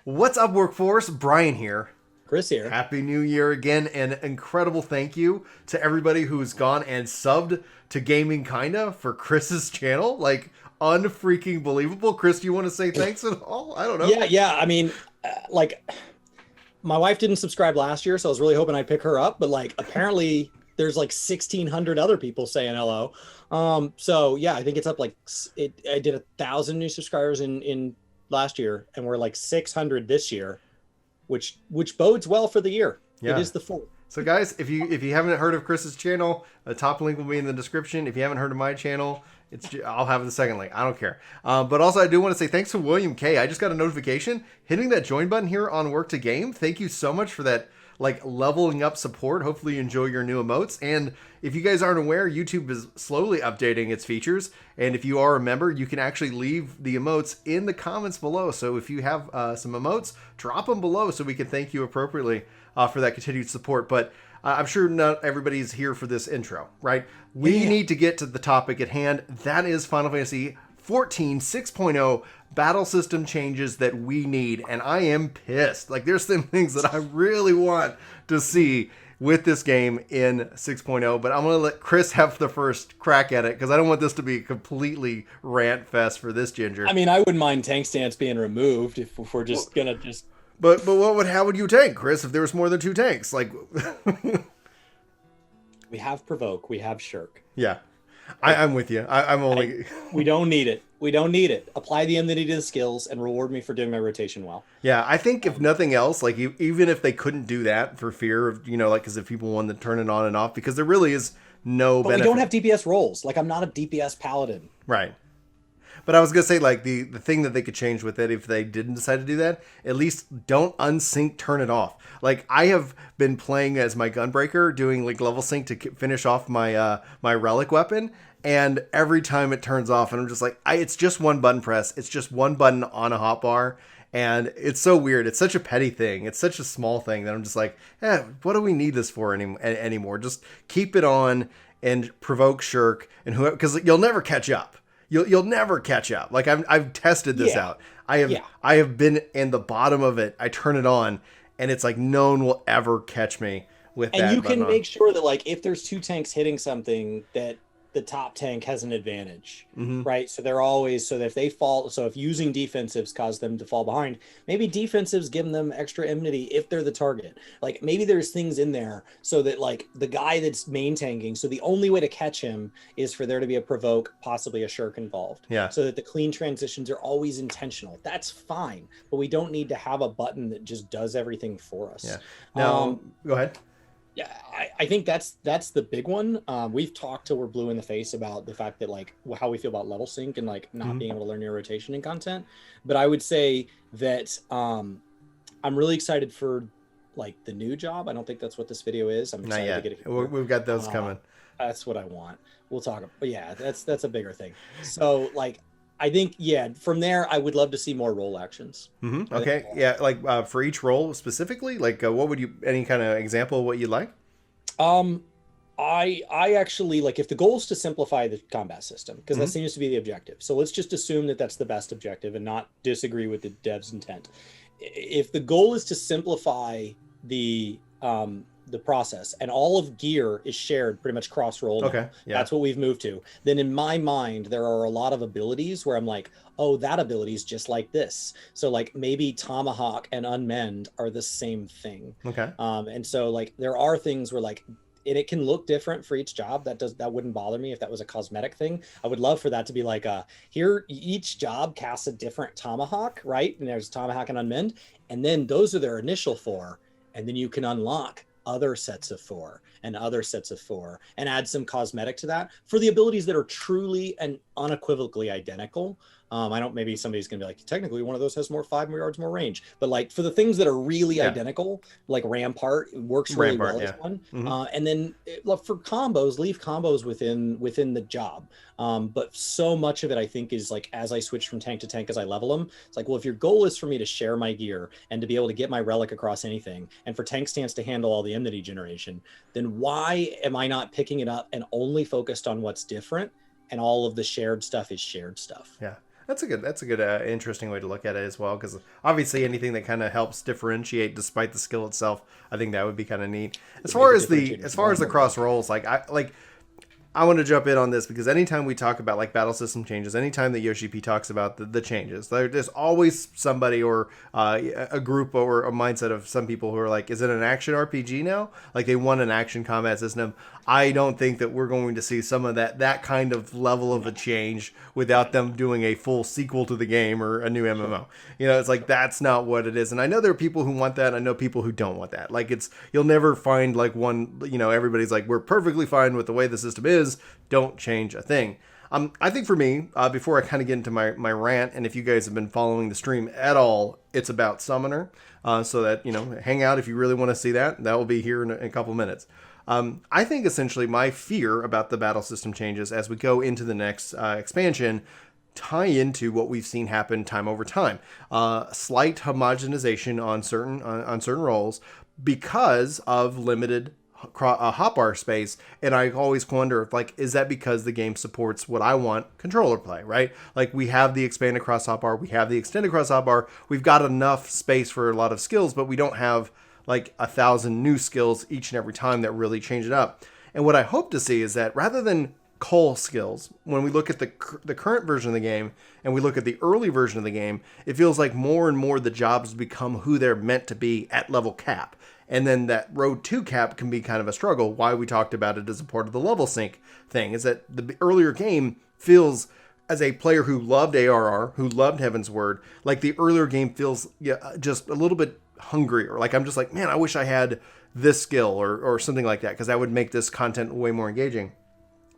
What's up, workforce? Brian here. Chris here. Happy New Year again, and incredible thank you to everybody who's gone and subbed to Gaming Kinda for Chris's channel. Like, unfreaking believable. Chris, do you want to say thanks at all? I don't know. Yeah. I mean, like, my wife didn't subscribe last year, so I was really hoping I'd pick her up. But like, apparently, there's like 1,600 other people saying hello. So yeah, I think it's up I did 1,000 new subscribers in last year, and we're like 600 this year, which bodes well for the year. Yeah. It is the fourth. So guys, if you haven't heard of Chris's channel, the top link will be in the description. If you haven't heard of my channel, I'll have the second link. I don't care. But also, I do want to say thanks to William K. I just got a notification hitting that join button here on Work to Game. Thank you so much for that, like, leveling up support. Hopefully you enjoy your new emotes. And if you guys aren't aware, YouTube is slowly updating its features. And if you are a member, you can actually leave the emotes in the comments below. So if you have some emotes, drop them below so we can thank you appropriately for that continued support. But I'm sure not everybody's here for this intro, right? We need to get to the topic at hand. That is Final Fantasy XIV 6.0 battle system changes that we need. And I am pissed. Like, there's some things that I really want to see with this game in 6.0. But I'm going to let Chris have the first crack at it, because I don't want this to be a completely rant fest for this ginger. I mean, I wouldn't mind tank stance being removed if we're just gonna just. But how would you tank, Chris, if there was more than two tanks? Like, We have provoke. We have shirk. yeah, I'm with you. I'm only. We don't need it. We don't need it. Apply the enmity to the skills and reward me for doing my rotation well. Yeah, I think if nothing else, like, even if they couldn't do that for fear of, like, because if people wanted to turn it on and off, because there really is no But benefit. we don't have DPS roles. Like, I'm not a DPS paladin. Right. But I was going to say, like, the thing that they could change with it if they didn't decide to do that, at least don't unsync, turn it off. Like, I have been playing as my Gunbreaker, doing, like, level sync to finish off my my relic weapon, and every time it turns off, and I'm just like, it's just one button press. It's just one button on a hotbar, and it's so weird. It's such a petty thing. It's such a small thing that I'm just like, what do we need this for anymore? Just keep it on and provoke shirk, and whoever, because you'll never catch up. You'll never catch up. Like, I've tested this out. I have been in the bottom of it. I turn it on, and it's like no one will ever catch me with that. And you can on. make sure that, like, if there's two tanks hitting something, that the top tank has an advantage, right? So they're always, so that if they fall, so if using defensives cause them to fall behind, maybe defensives give them extra enmity if they're the target. Like, maybe there's things in there so that, like, the guy that's main tanking, so the only way to catch him is for there to be a provoke, possibly a shirk involved. Yeah. So that the clean transitions are always intentional. That's fine, but we don't need to have a button that just does everything for us. Yeah. Now, go ahead. Yeah, I think that's the big one. We've talked till we're blue in the face about the fact that, like, how we feel about level sync and, like, not being able to learn your rotation and content. But I would say that I'm really excited for, like, the new job. I don't think that's what this video is. I'm excited to get it. We've got those coming. That's what I want. We'll talk. But yeah, that's a bigger thing. So, like, I think, from there, I would love to see more role actions. Okay. Yeah. Like, for each role specifically, like, what would you, any kind of example of what you like? I actually, like, if the goal is to simplify the combat system, because that seems to be the objective. So let's just assume that that's the best objective and not disagree with the dev's intent. If the goal is to simplify the process, and all of gear is shared pretty much cross roll. Okay. Yeah. That's what we've moved to. Then in my mind, there are a lot of abilities where I'm like, oh, that ability is just like this. So, like, maybe Tomahawk and Unmend are the same thing. Okay. And so, like, there are things where, like, and it can look different for each job. That wouldn't bother me if that was a cosmetic thing. I would love for that to be like, here, each job casts a different Tomahawk, right? And there's Tomahawk and Unmend, and then those are their initial 4, and then you can unlock other sets of 4 and other sets of 4 and add some cosmetic to that for the abilities that are truly and unequivocally identical. I don't, maybe somebody's gonna be like, technically one of those has 5 more yards more range, but, like, for the things that are really identical, like Rampart, it works really well as one. And then for combos, leave combos within the job. But so much of it, I think, is, like, as I switch from tank to tank, as I level them, it's like, well, if your goal is for me to share my gear and to be able to get my relic across anything, and for tank stance to handle all the enmity generation, then why am I not picking it up and only focused on what's different, and all of the shared stuff is shared stuff? Yeah. That's a good interesting way to look at it as well, because obviously anything that kind of helps differentiate despite the skill itself, I think that would be kind of neat. As far as the cross rolls, I want to jump in on this because anytime we talk about like battle system changes, anytime that Yoshi P talks about the changes, there's always somebody or a group or a mindset of some people who are like, is it an action RPG now? Like they want an action combat system. I don't think that we're going to see some of that kind of level of a change without them doing a full sequel to the game or a new MMO. You know, it's like that's not what it is. And I know there are people who want that. I know people who don't want that. Like you'll never find like one, you know, everybody's like, we're perfectly fine with the way the system is. Don't change a thing. I think for me, before I kind of get into my rant, and if you guys have been following the stream at all, it's about Summoner. So that, you know, hang out if you really want to see that. That will be here in a couple minutes. I think essentially my fear about the battle system changes as we go into the next expansion tie into what we've seen happen time over time. Slight homogenization on certain roles because of limited hotbar space, and I always wonder if like, is that because the game supports what I want controller play, right? Like we have the expanded cross hotbar, we have the extended cross hotbar, we've got enough space for a lot of skills, but we don't have like 1,000 new skills each and every time that really change it up. And what I hope to see is that rather than cull skills, when we look at the current version of the game and we look at the early version of the game, it feels like more and more the jobs become who they're meant to be at level cap. And then that road to cap can be kind of a struggle. Why we talked about it as a part of the level sync thing is that the earlier game feels, as a player who loved ARR, who loved Heaven's Word, like the earlier game feels just a little bit hungrier. Like I'm just like, man, I wish I had this skill or something like that, because that would make this content way more engaging.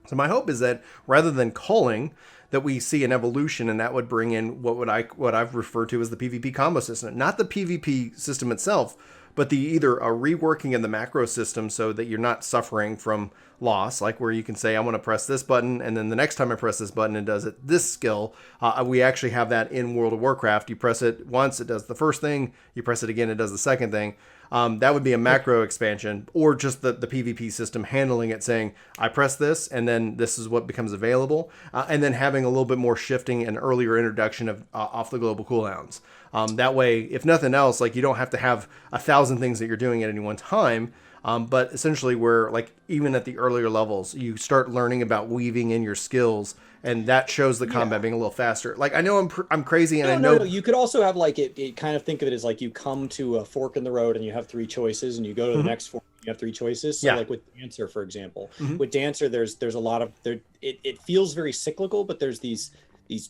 So my hope is that rather than culling, that we see an evolution, and that would bring in what I've referred to as the PvP combo system. Not the PvP system itself, but either a reworking in the macro system so that you're not suffering from loss, like where you can say, I want to press this button, and then the next time I press this button, it does it this skill. We actually have that in World of Warcraft. You press it once, it does the first thing. You press it again, it does the second thing. That would be a macro expansion, or just the PvP system handling it, saying, I press this, and then this is what becomes available, and then having a little bit more shifting and earlier introduction of off the global cooldowns. That way, if nothing else, like you don't have to have 1,000 things that you're doing at any one time, but essentially where like even at the earlier levels, you start learning about weaving in your skills, and that shows the combat being a little faster. Like I know I'm crazy, and no. You could also have like it kind of think of it as like you come to a fork in the road and you have 3 choices, and you go to the next fork and you have 3 choices. So like with Dancer, for example, with Dancer, there's a lot of it feels very cyclical, but there's these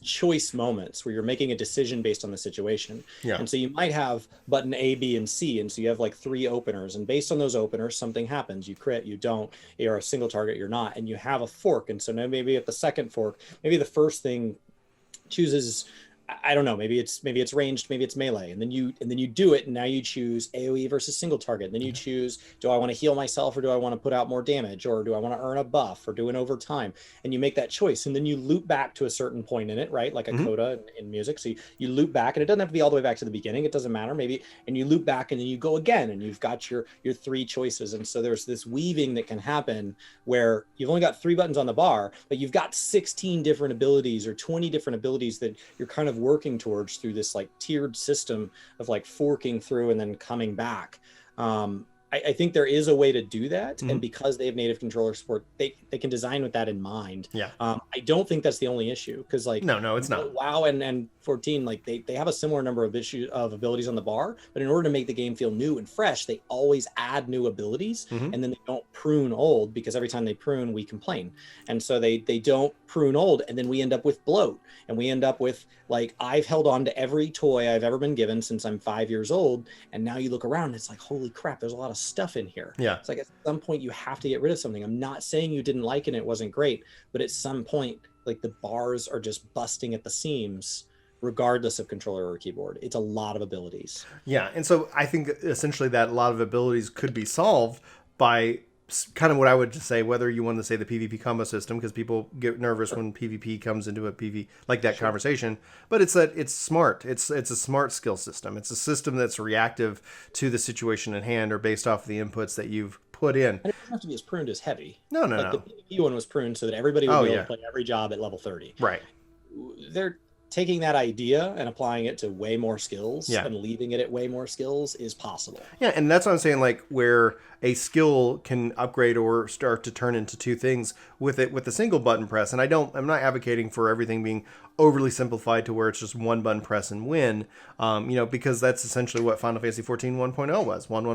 choice moments where you're making a decision based on the situation. Yeah. And so you might have button A, B, and C. And so you have like 3 openers. And based on those openers, something happens. You crit, you don't, you're a single target, you're not. And you have a fork. And so now maybe at the second fork, maybe the first thing chooses, I don't know, maybe it's ranged, maybe it's melee, and then you do it, and now you choose AoE versus single target. And then you choose, do I want to heal myself, or do I want to put out more damage, or do I want to earn a buff, or do an overtime? And you make that choice, and then you loop back to a certain point in it, right? Like a coda in music. So you loop back, and it doesn't have to be all the way back to the beginning. It doesn't matter, maybe. And you loop back, and then you go again, and you've got your 3 choices. And so there's this weaving that can happen where you've only got 3 buttons on the bar, but you've got 16 different abilities or 20 different abilities that you're kind of working towards through this like tiered system of like forking through and then coming back. I think there is a way to do that, and because they have native controller support, they can design with that in mind. Yeah. I don't think that's the only issue, because like no, it's not. WoW and 14, like they have a similar number of abilities on the bar, but in order to make the game feel new and fresh, they always add new abilities, and then they don't prune old, because every time they prune, we complain, and so they don't prune old, and then we end up with bloat, and we end up with like, I've held on to every toy I've ever been given since I'm 5 years old, and now you look around and it's like, holy crap, there's a lot of stuff in here. Yeah. It's like at some point you have to get rid of something. I'm not saying you didn't like it and it wasn't great, but at some point, like the bars are just busting at the seams, regardless of controller or keyboard. It's a lot of abilities. Yeah, and so I think essentially that a lot of abilities could be solved by kind of what I would just say, whether you want to say the PvP combo system, because people get nervous when PvP comes into a PvP like that conversation, but it's smart. It's a smart skill system. It's a system that's reactive to the situation at hand, or based off of the inputs that you've put in. And it doesn't have to be as pruned as heavy. No. The PvP one was pruned so that everybody would be able to play every job at level 30. Right. taking that idea and applying it to way more skills Yeah. and leaving it at way more skills is possible. Yeah, and that's what I'm saying, like where a skill can upgrade or start to turn into two things with a single button press. And I'm not advocating for everything being overly simplified to where it's just one button press and win, because that's essentially what Final Fantasy XIV 1.0 was, 1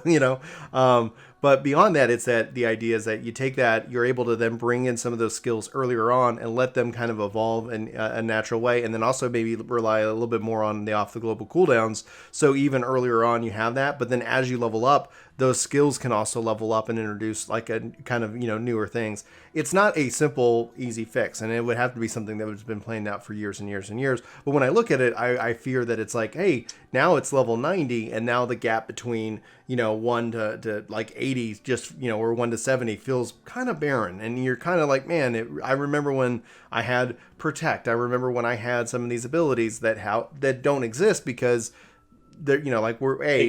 you know. But beyond that, it's that the idea is that you take that, you're able to then bring in some of those skills earlier on and let them kind of evolve in a natural way, and then also maybe rely a little bit more on the off the global cooldowns. So even earlier on, you have that, but then as you level up, those skills can also level up and introduce like a kind of newer things. It's not a simple, easy fix, and it would have to be something that has been playing out for years and years and years. But when I look at it, I fear that it's like, hey, now it's level 90, and now the gap between 1 to like 80 just or 1 to 70 feels kind of barren, and you're kind of like, man, I remember when I had protect. I remember when I had some of these abilities that don't exist because they're they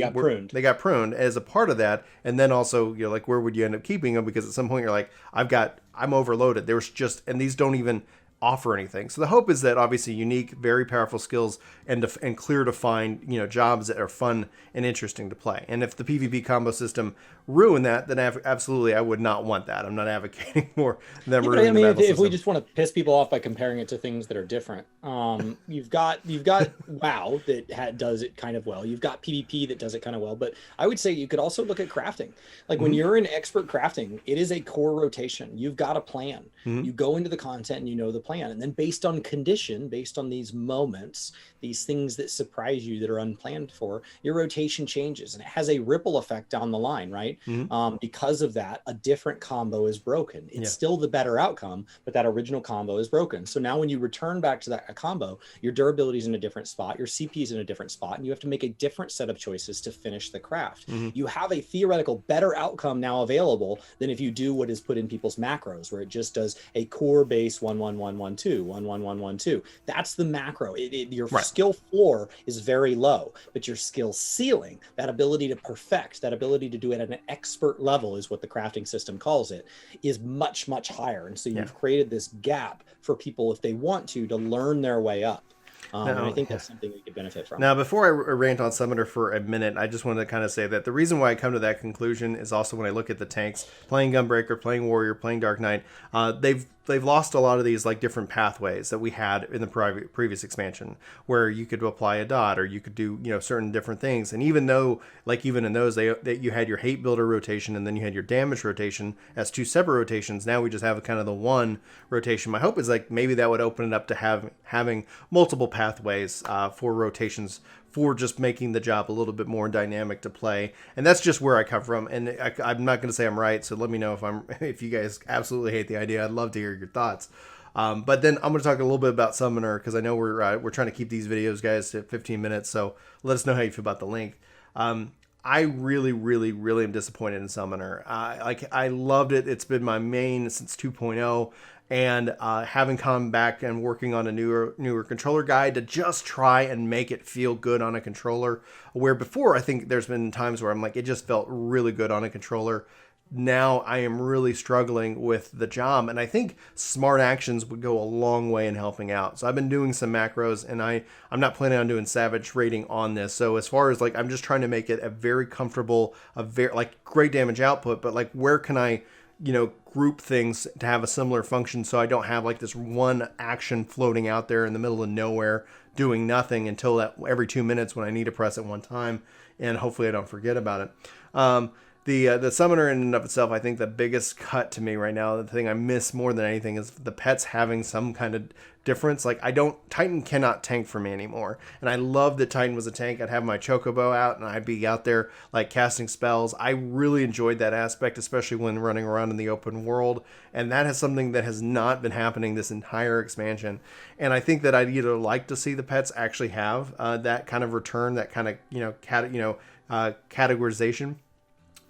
got pruned as a part of that. And then also like, where would you end up keeping them? Because at some point you're like, I'm overloaded. And these don't even offer anything. So the hope is that obviously unique, very powerful skills and clear to find jobs that are fun and interesting to play. And if the PvP combo system ruined that, then absolutely I would not want that. I'm not advocating for them ruining the battle system. If we just want to piss people off by comparing it to things that are different, you've got WoW that does it kind of well. You've got PvP that does it kind of well. But I would say you could also look at crafting. Like when you're an expert crafting, it is a core rotation. You've got a plan. You go into the content and you know the plan. And then based on condition, based on these moments, these things that surprise you that are unplanned for, your rotation changes, and it has a ripple effect down the line, right? Because of that, a different combo is broken. It's still the better outcome, but that original combo is broken. So now when you return back to that combo, your durability is in a different spot, your CP is in a different spot, and you have to make a different set of choices to finish the craft. You have a theoretical better outcome now available than if you do what is put in people's macros, where it just does a core base 1-1-1-1-2, 1-1-1-1-2. That's the macro. Your skill floor is very low, but your skill ceiling, that ability to perfect, that ability to do it at an expert level is what the crafting system calls it, is much, much higher. And so you've created this gap for people, if they want to learn their way up. And I think that's something we could benefit from. Now, before I rant on Summoner for a minute, I just wanted to kind of say that the reason why I come to that conclusion is also when I look at the tanks, playing Gunbreaker, playing Warrior, playing Dark Knight, they've lost a lot of these like different pathways that we had in the previous expansion, where you could apply a dot or you could do certain different things. And even though even in those that you had your hate builder rotation and then you had your damage rotation as two separate rotations, now we just have kind of the one rotation. My hope is like maybe that would open it up to having multiple pathways for rotations, for just making the job a little bit more dynamic to play. And that's just where I come from. And I'm not going to say I'm right, so let me know if you guys absolutely hate the idea. I'd love to hear your thoughts. But then I'm going to talk a little bit about Summoner, because I know we're trying to keep these videos, guys, at 15 minutes. So let us know how you feel about the length. I really, really, really am disappointed in Summoner. I loved it. It's been my main since 2.0. And having come back and working on a newer controller guide to just try and make it feel good on a controller, where before I think there's been times where I'm like, it just felt really good on a controller. Now I am really struggling with the job, and I think smart actions would go a long way in helping out. So I've been doing some macros, and I'm not planning on doing savage rating on this. So as far as like, I'm just trying to make it a very comfortable, a very like great damage output, but like where can I group things to have a similar function, so I don't have like this one action floating out there in the middle of nowhere doing nothing until that every 2 minutes when I need to press it one time, and hopefully I don't forget about it. The Summoner in and of itself, I think the biggest cut to me right now, the thing I miss more than anything, is the pets having some kind of difference. Like Titan cannot tank for me anymore. And I love that Titan was a tank. I'd have my Chocobo out and I'd be out there like casting spells. I really enjoyed that aspect, especially when running around in the open world. And that is something that has not been happening this entire expansion. And I think that I'd either like to see the pets actually have that kind of return, that kind of categorization,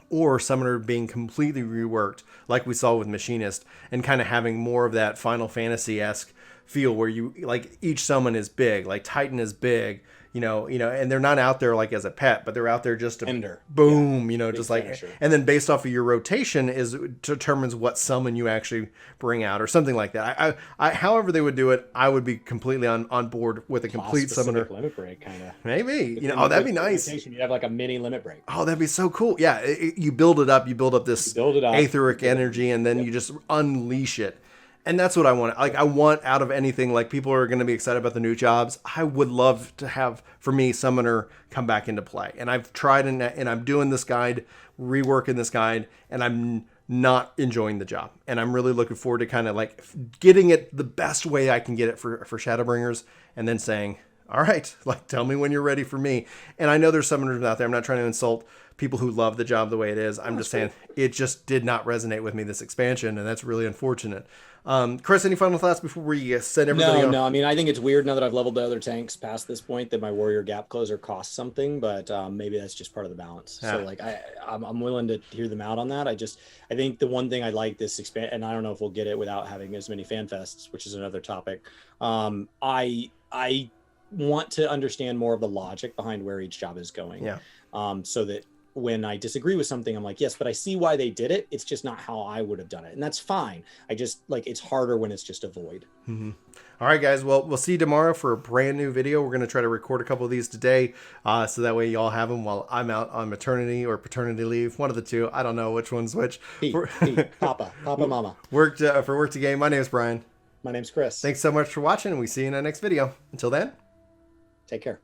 or Summoner being completely reworked like we saw with Machinist, and kind of having more of that Final Fantasy-esque feel where you like each summon is big, like Titan is big, and they're not out there like as a pet, but they're out there just to Ender. boom, Big just like, finisher. and then based off of your rotation determines what summon you actually bring out or something like that. However they would do it, I would be completely on board with a complete Class-specific summoner. limit break kind of. Maybe, that'd be nice. You have like a mini limit break. Oh, that'd be so cool. Yeah, you build it up. You build up this etheric energy, and then you just unleash it. And that's what I want. Like, I want out of anything, like, people are going to be excited about the new jobs. I would love to have, for me, Summoner come back into play. And I've tried, and I'm doing this guide, reworking this guide, and I'm not enjoying the job. And I'm really looking forward to kind of, like, getting it the best way I can get it for Shadowbringers, and then saying, all right, like, tell me when you're ready for me. And I know there's summoners out there. I'm not trying to insult people who love the job the way it is. I'm just saying it just did not resonate with me, this expansion, and that's really unfortunate. Chris, any final thoughts before we send everybody on? No. I mean, I think it's weird now that I've leveled the other tanks past this point that my warrior gap closer costs something, but maybe that's just part of the balance. Yeah. So like, I'm willing to hear them out on that. I think the one thing I like this expand, and I don't know if we'll get it without having as many fan fests, which is another topic. I want to understand more of the logic behind where each job is going. Yeah. So that when I disagree with something, I'm like, yes, but I see why they did it. It's just not how I would have done it. And that's fine. I just like, it's harder when it's just a void. Mm-hmm. All right, guys. Well, we'll see you tomorrow for a brand new video. We're going to try to record a couple of these today. So that way y'all have them while I'm out on maternity or paternity leave. One of the two. I don't know which one's which. Papa, mama. For Work to Game. My name is Brian. My name's Chris. Thanks so much for watching, and we see you in our next video. Until then. Take care.